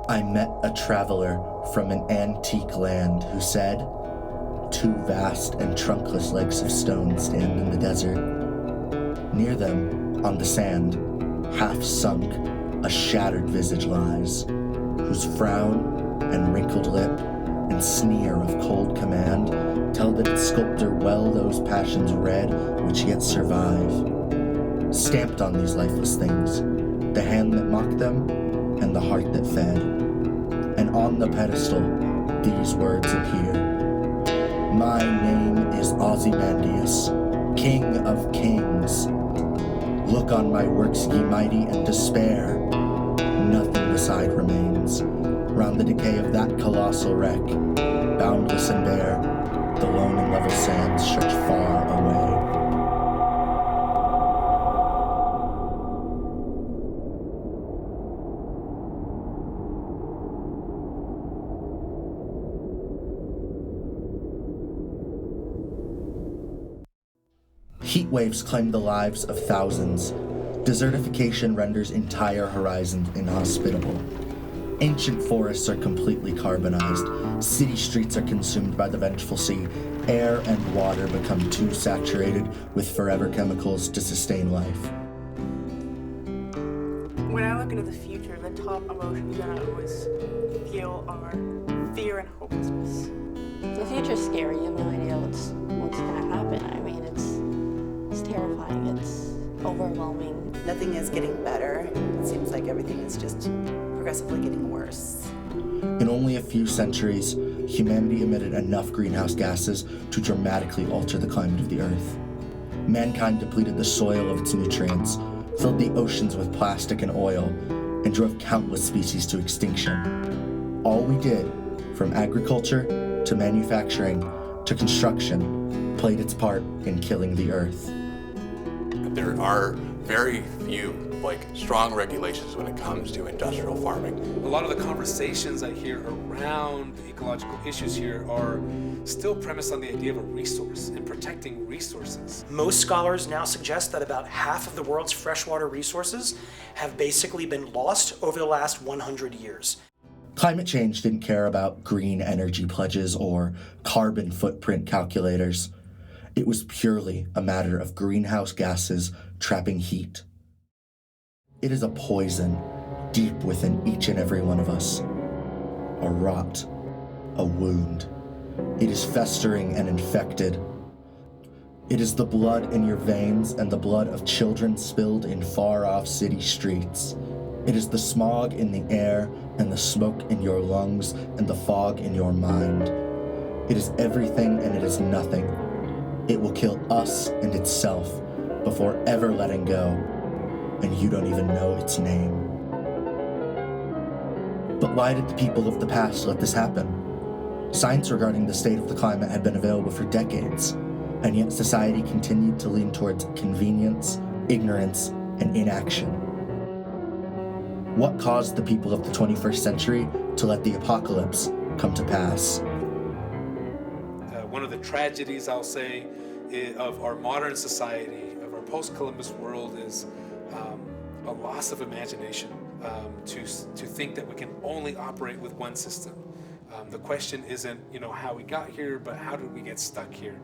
I met a traveler from an antique land who said, "Two vast and trunkless legs of stone stand in the desert. Near them, on the sand, half sunk, a shattered visage lies, whose frown and wrinkled lip and sneer of cold command tell that its sculptor well those passions read which yet survive. Stamped on these lifeless things, the hand that mocked them and the heart that fed. And on the pedestal, these words appear. My name is OZYMANDIAS, King of Kings. Look on my works, ye mighty, and despair. Nothing beside remains. Round the decay of that colossal wreck, boundless and bare, the lone and level sands stretch far away." Heat waves claim the lives of thousands. Desertification renders entire horizons inhospitable. Ancient forests are completely carbonized. City streets are consumed by the vengeful sea. Air and water become too saturated with forever chemicals to sustain life. When I look into the future, the top emotions that I always feel are fear and hopelessness. The future's scary. You have no idea what's going to happen. I mean, it's terrifying. It's overwhelming. Nothing is getting better. It seems like everything is just progressively getting worse. In only a few centuries, humanity emitted enough greenhouse gases to dramatically alter the climate of the Earth. Mankind depleted the soil of its nutrients, filled the oceans with plastic and oil, and drove countless species to extinction. All we did, from agriculture to manufacturing to construction, played its part in killing the Earth. There are very few strong regulations when it comes to industrial farming. A lot of the conversations I hear around the ecological issues here are still premised on the idea of a resource and protecting resources. Most scholars now suggest that about half of the world's freshwater resources have basically been lost over the last 100 years. Climate change didn't care about green energy pledges or carbon footprint calculators. It was purely a matter of greenhouse gases trapping heat. It is a poison deep within each and every one of us. A rot, a wound. It is festering and infected. It is the blood in your veins and the blood of children spilled in far-off city streets. It is the smog in the air and the smoke in your lungs and the fog in your mind. It is everything and it is nothing. It will kill us and itself before ever letting go, and you don't even know its name. But why did the people of the past let this happen? Science regarding the state of the climate had been available for decades, and yet society continued to lean towards convenience, ignorance, and inaction. What caused the people of the 21st century to let the apocalypse come to pass? One of the tragedies, I'll say, of our modern society, of our post-Columbus world is a loss of imagination, to think that we can only operate with one system. The question isn't, how we got here, but how did we get stuck here?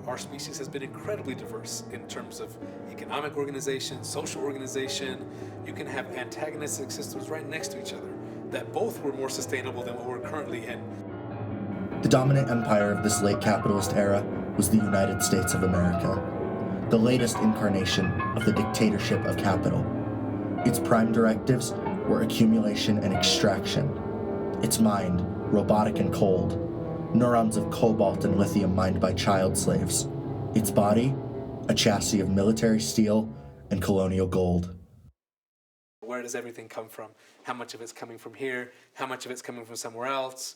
Our species has been incredibly diverse in terms of economic organization, social organization. You can have antagonistic systems right next to each other that both were more sustainable than what we're currently in. The dominant empire of this late capitalist era was the United States of America, the latest incarnation of the dictatorship of capital. Its prime directives were accumulation and extraction. Its mind, robotic and cold, neurons of cobalt and lithium mined by child slaves. Its body, a chassis of military steel and colonial gold. Where does everything come from? How much of it's coming from here? How much of it's coming from somewhere else?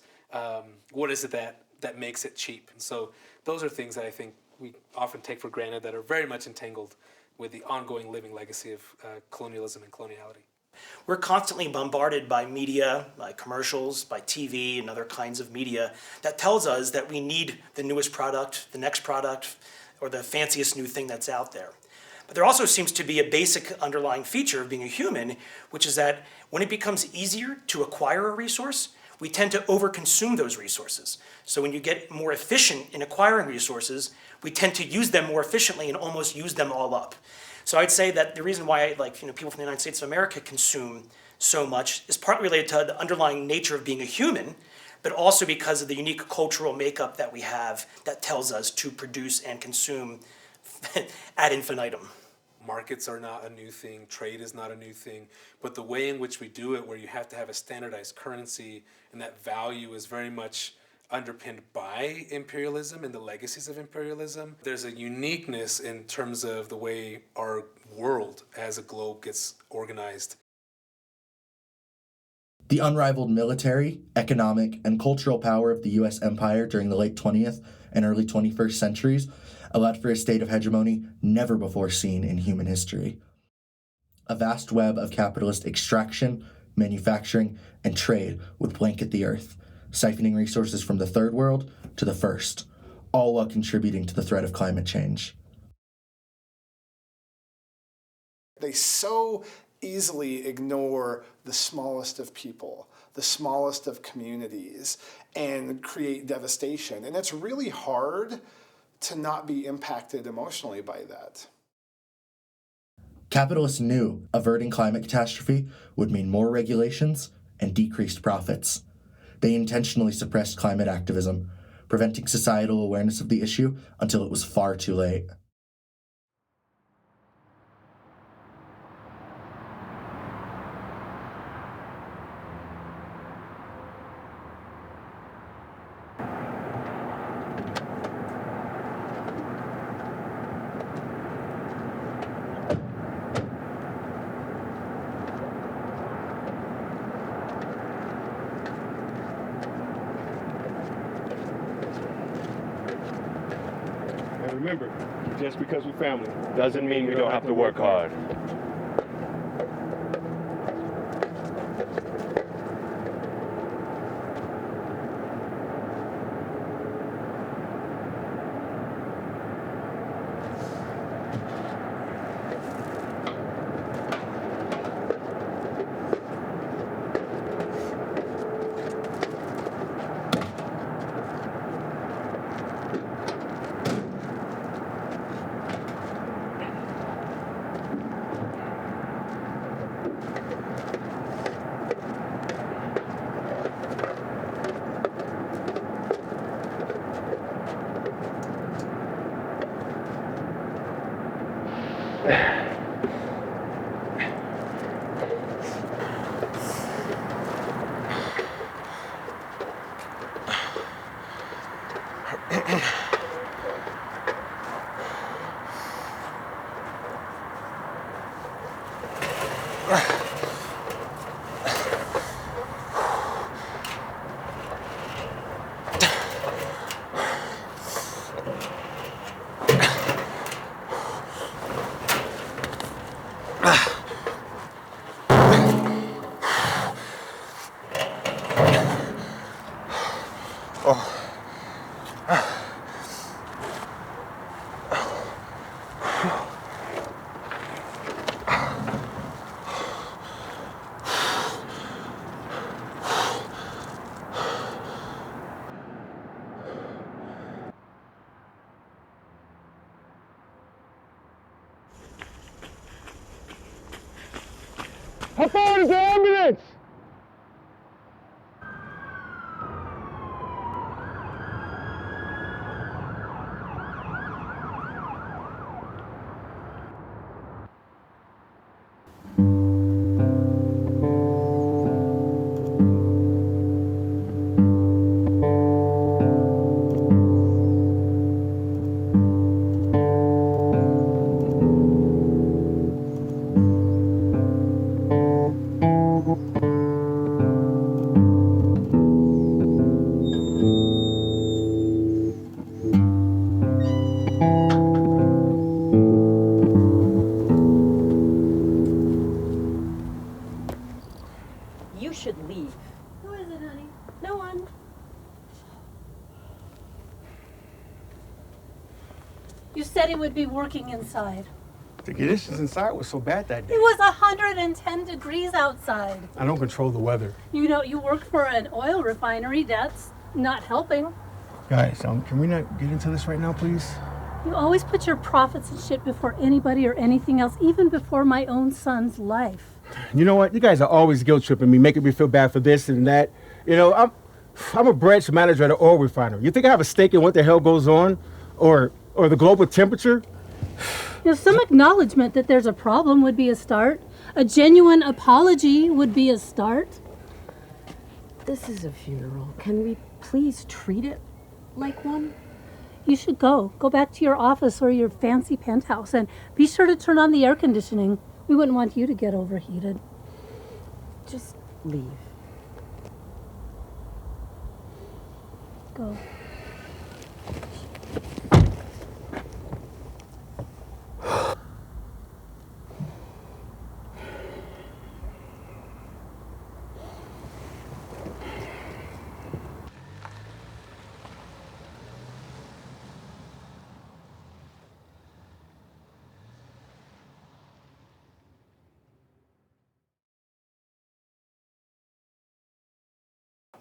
What is it that makes it cheap? And so those are things that I think we often take for granted that are very much entangled with the ongoing living legacy of colonialism and coloniality. We're constantly bombarded by media, by commercials, by TV and other kinds of media that tells us that we need the newest product, the next product, or the fanciest new thing that's out there. But there also seems to be a basic underlying feature of being a human, which is that when it becomes easier to acquire a resource, we tend to overconsume those resources. So when you get more efficient in acquiring resources, we tend to use them more efficiently and almost use them all up. So I'd say that the reason why people from the United States of America consume so much is partly related to the underlying nature of being a human, but also because of the unique cultural makeup that we have that tells us to produce and consume ad infinitum. Markets are not a new thing, trade is not a new thing, but the way in which we do it, where you have to have a standardized currency and that value is very much underpinned by imperialism and the legacies of imperialism. There's a uniqueness in terms of the way our world as a globe gets organized. The unrivaled military, economic, and cultural power of the U.S. empire during the late 20th and early 21st centuries allowed for a state of hegemony never before seen in human history. A vast web of capitalist extraction, manufacturing, and trade would blanket the earth, siphoning resources from the third world to the first, all while contributing to the threat of climate change. They so easily ignore the smallest of people, the smallest of communities, and create devastation. And it's really hard to not be impacted emotionally by that. Capitalists knew averting climate catastrophe would mean more regulations and decreased profits. They intentionally suppressed climate activism, preventing societal awareness of the issue until it was far too late. Remember, just because we're family doesn't mean we don't have to work hard. How far is the ambulance? You should leave. Who is it, honey? No one. You said he would be working inside. The conditions inside were so bad that day. It was 110 degrees outside. I don't control the weather. You know, you work for an oil refinery. That's not helping. Guys, can we not get into this right now, please? You always put your profits and shit before anybody or anything else, even before my own son's life. You know what? You guys are always guilt-tripping me, making me feel bad for this and that. You know, I'm a branch manager at an oil refinery. You think I have a stake in what the hell goes on? Or the global temperature? You know, some acknowledgement that there's a problem would be a start. A genuine apology would be a start. This is a funeral. Can we please treat it like one? You should go. Go back to your office or your fancy penthouse and be sure to turn on the air conditioning. We wouldn't want you to get overheated. Just leave. Go.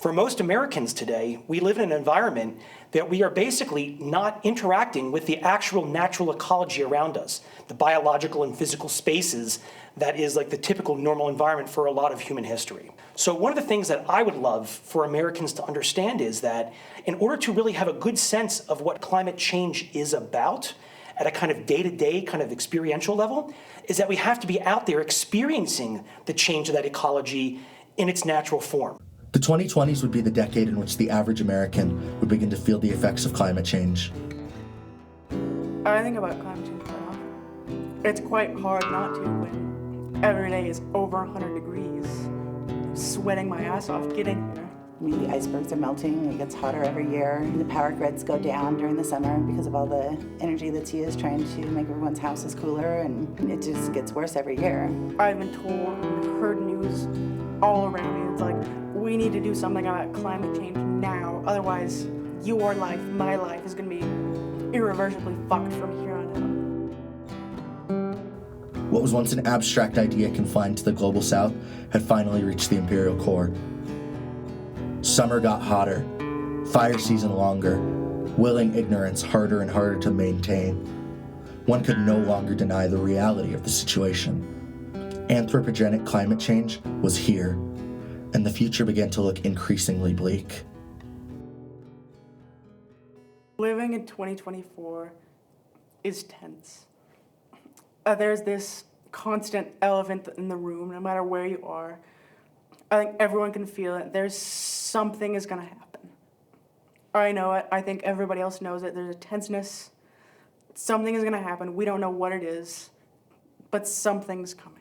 For most Americans today, we live in an environment that we are basically not interacting with the actual natural ecology around us, the biological and physical spaces that is like the typical normal environment for a lot of human history. So one of the things that I would love for Americans to understand is that in order to really have a good sense of what climate change is about at a kind of day-to-day kind of experiential level, is that we have to be out there experiencing the change of that ecology in its natural form. The 2020s would be the decade in which the average American would begin to feel the effects of climate change. I think about climate change quite often. It's quite hard not to when every day is over 100 degrees, sweating my ass off getting here. I mean, the icebergs are melting, it gets hotter every year. The power grids go down during the summer because of all the energy that's used trying to make everyone's houses cooler, and it just gets worse every year. I've been told and heard news all around me. It's like, we need to do something about climate change now, otherwise your life, my life, is going to be irreversibly fucked from here on out. What was once an abstract idea confined to the global south had finally reached the imperial core. Summer got hotter, fire season longer, willing ignorance harder and harder to maintain. One could no longer deny the reality of the situation. Anthropogenic climate change was here, and the future began to look increasingly bleak. Living in 2024 is tense. There's this constant elephant in the room, no matter where you are. I think everyone can feel it. There's something is gonna happen. I know it. I think everybody else knows it. There's a tenseness. Something is gonna happen. We don't know what it is, but something's coming.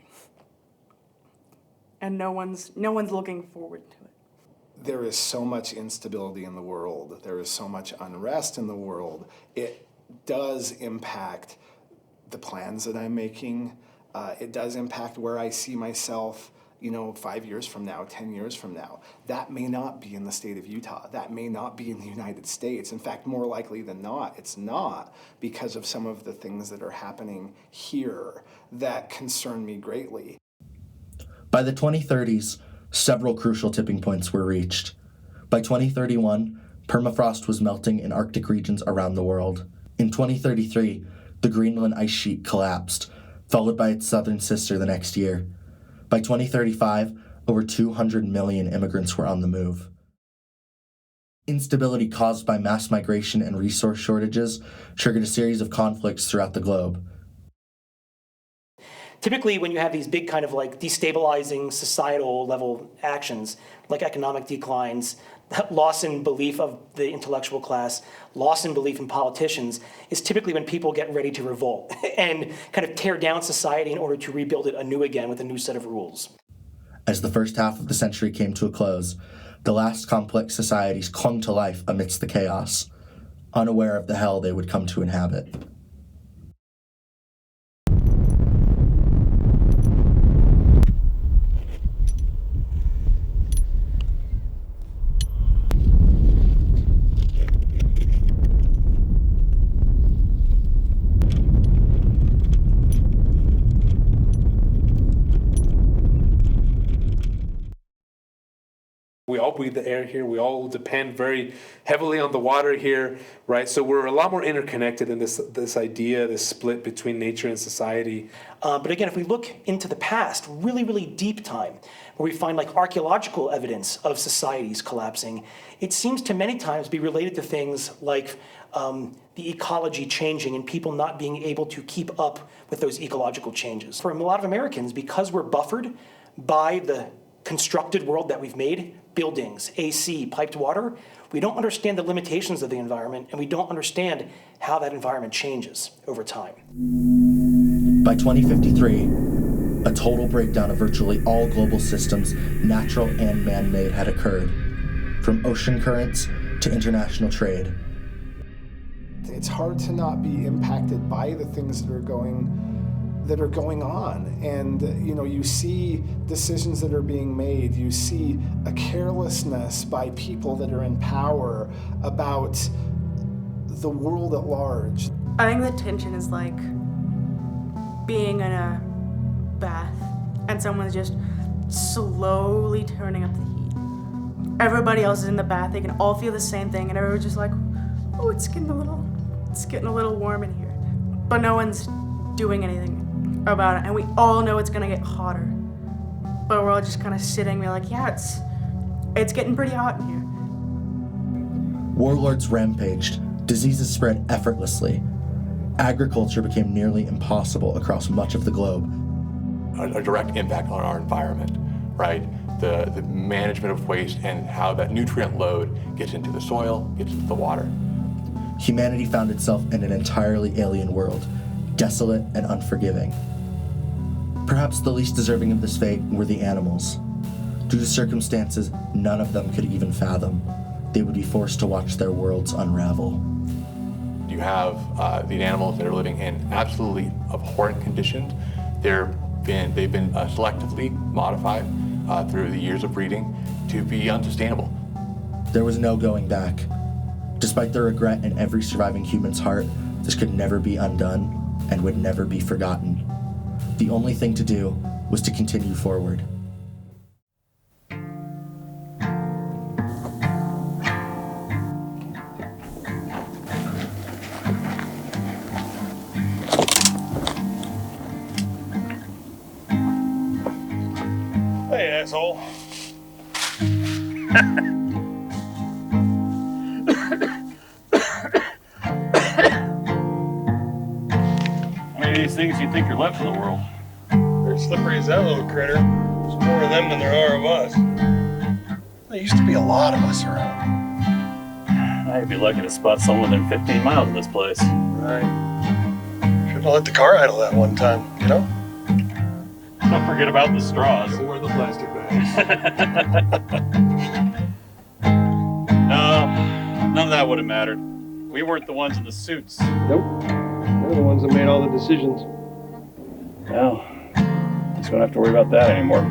And no one's looking forward to it. There is so much instability in the world. There is so much unrest in the world. It does impact the plans that I'm making. It does impact where I see myself, 5 years from now, 10 years from now. That may not be in the state of Utah. That may not be in the United States. In fact, more likely than not, it's not, because of some of the things that are happening here that concern me greatly. By the 2030s, several crucial tipping points were reached. By 2031, permafrost was melting in Arctic regions around the world. In 2033, the Greenland ice sheet collapsed, followed by its southern sister the next year. By 2035, over 200 million immigrants were on the move. Instability caused by mass migration and resource shortages triggered a series of conflicts throughout the globe. Typically, when you have these big kind of like destabilizing societal level actions, like economic declines, loss in belief of the intellectual class, loss in belief in politicians, is typically when people get ready to revolt and kind of tear down society in order to rebuild it anew again with a new set of rules. As the first half of the century came to a close, the last complex societies clung to life amidst the chaos, unaware of the hell they would come to inhabit. all breathe the air here. We all depend very heavily on the water here, right? So we're a lot more interconnected in this idea, this split between nature and society. But again, if we look into the past, really, really deep time, where we find like archaeological evidence of societies collapsing, it seems to many times be related to things like the ecology changing and people not being able to keep up with those ecological changes. For a lot of Americans, because we're buffered by the constructed world that we've made, buildings, AC, piped water, we don't understand the limitations of the environment, and we don't understand how that environment changes over time. By 2053, a total breakdown of virtually all global systems, natural and man-made, had occurred, from ocean currents to international trade. It's hard to not be impacted by the things that are going on. And you see decisions that are being made, you see a carelessness by people that are in power about the world at large. I think the tension is like being in a bath and someone's just slowly turning up the heat. Everybody else is in the bath, they can all feel the same thing, and everyone's just like, oh, it's getting a little warm in here. But no one's doing anything about it, and we all know it's gonna get hotter. But we're all just kind of sitting, we're like, yeah, it's getting pretty hot in here. Warlords rampaged, diseases spread effortlessly. Agriculture became nearly impossible across much of the globe. A direct impact on our environment, right? The management of waste and how that nutrient load gets into the soil, gets into the water. Humanity found itself in an entirely alien world, desolate and unforgiving. Perhaps the least deserving of this fate were the animals. Due to circumstances none of them could even fathom, they would be forced to watch their worlds unravel. You have the animals that are living in absolutely abhorrent conditions. They've been selectively modified through the years of breeding to be unsustainable. There was no going back. Despite the regret in every surviving human's heart, this could never be undone and would never be forgotten. The only thing to do was to continue forward. Hey, asshole. These things you think are left in the world. They're slippery as that little critter. There's more of them than there are of us. There used to be a lot of us around. I'd be lucky to spot someone within 15 miles of this place. Right. Shouldn't have let the car idle that one time, you know? Don't forget about the straws. Don't wear the plastic bags. No, none of that would have mattered. We weren't the ones in the suits. Nope. They're the ones that made all the decisions. Well, just don't have to worry about that anymore.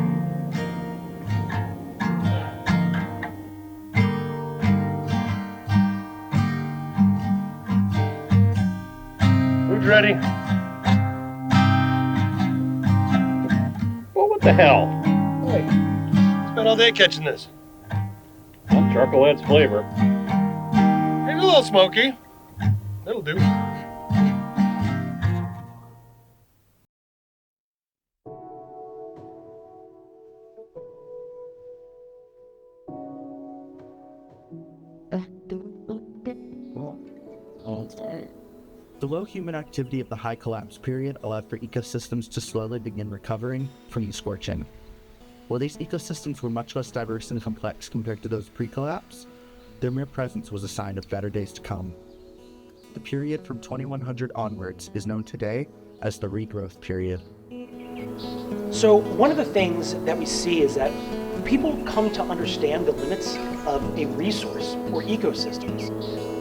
Who's ready? Well, what the hell? Hey, spent all day catching this. Well, charcoal adds flavor. Maybe a little smoky. That'll do. The low human activity of the high collapse period allowed for ecosystems to slowly begin recovering from the scorching. While these ecosystems were much less diverse and complex compared to those pre-collapse, their mere presence was a sign of better days to come. The period from 2100 onwards is known today as the regrowth period. So one of the things that we see is that people come to understand the limits of a resource or ecosystems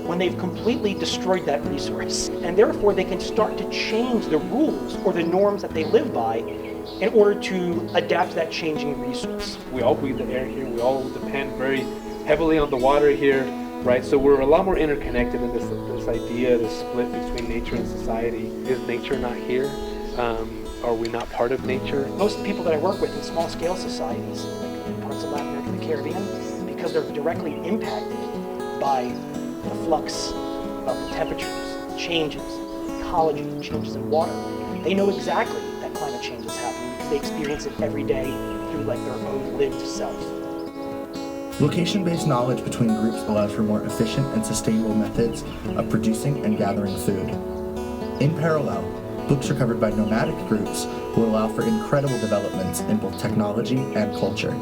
when they've completely destroyed that resource. And therefore they can start to change the rules or the norms that they live by in order to adapt to that changing resource. We all breathe the air here. We all depend very heavily on the water here, right? So we're a lot more interconnected in this idea, this split between nature and society. Is nature not here? Are we not part of nature? Most of the people that I work with in small-scale societies, like in parts of Latin America and the Caribbean, because they're directly impacted by the flux of the temperatures, changes, ecology, changes in water. They know exactly that climate change is happening because they experience it every day through like their own lived self. Location-based knowledge between groups allows for more efficient and sustainable methods of producing and gathering food. In parallel, books recovered by nomadic groups will allow for incredible developments in both technology and culture.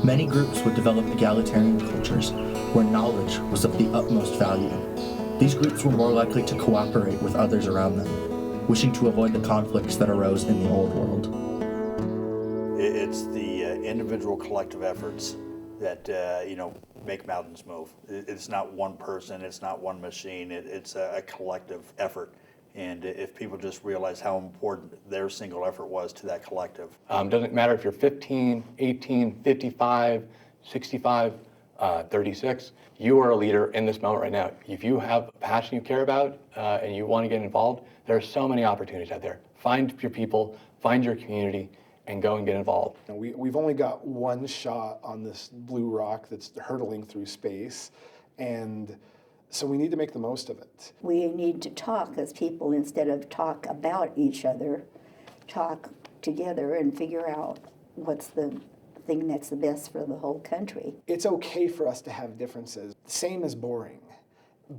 Many groups would develop egalitarian cultures where knowledge was of the utmost value. These groups were more likely to cooperate with others around them, wishing to avoid the conflicts that arose in the old world. It's the individual collective efforts that make mountains move. It's not one person, it's not one machine, it's a collective effort. And if people just realize how important their single effort was to that collective. Doesn't matter if you're 15, 18, 55, 65, 36, you are a leader in this moment right now. If you have a passion you care about and you want to get involved, there are so many opportunities out there. Find your people, find your community, and go and get involved. We've only got one shot on this blue rock that's hurtling through space, and so we need to make the most of it. We need to talk as people instead of talk about each other, talk together and figure out what's the thing that's the best for the whole country. It's okay for us to have differences. Same is boring,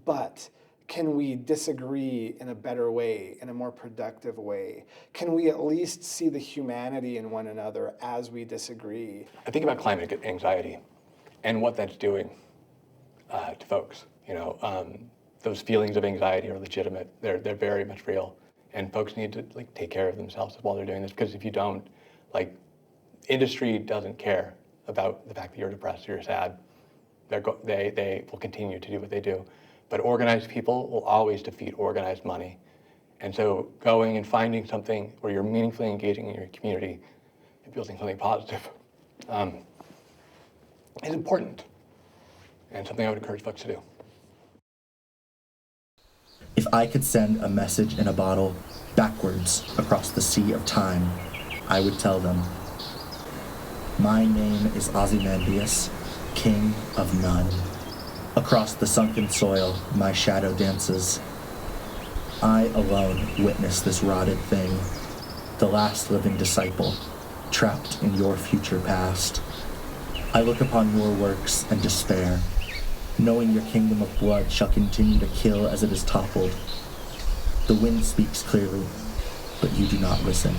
but can we disagree in a better way, in a more productive way? Can we at least see the humanity in one another as we disagree? I think about climate anxiety and what that's doing to folks. Those feelings of anxiety are legitimate. They're very much real, and folks need to take care of themselves while they're doing this. Because if you don't, industry doesn't care about the fact that you're depressed or you're sad. They will continue to do what they do. But organized people will always defeat organized money. And so going and finding something where you're meaningfully engaging in your community and building something positive is important and something I would encourage folks to do. If I could send a message in a bottle backwards across the sea of time, I would tell them, my name is OZYMANDIAS, King of None. Across the sunken soil, my shadow dances. I alone witness this rotted thing, the last living disciple, trapped in your future past. I look upon your works and despair, knowing your kingdom of blood shall continue to kill as it is toppled. The wind speaks clearly, but you do not listen.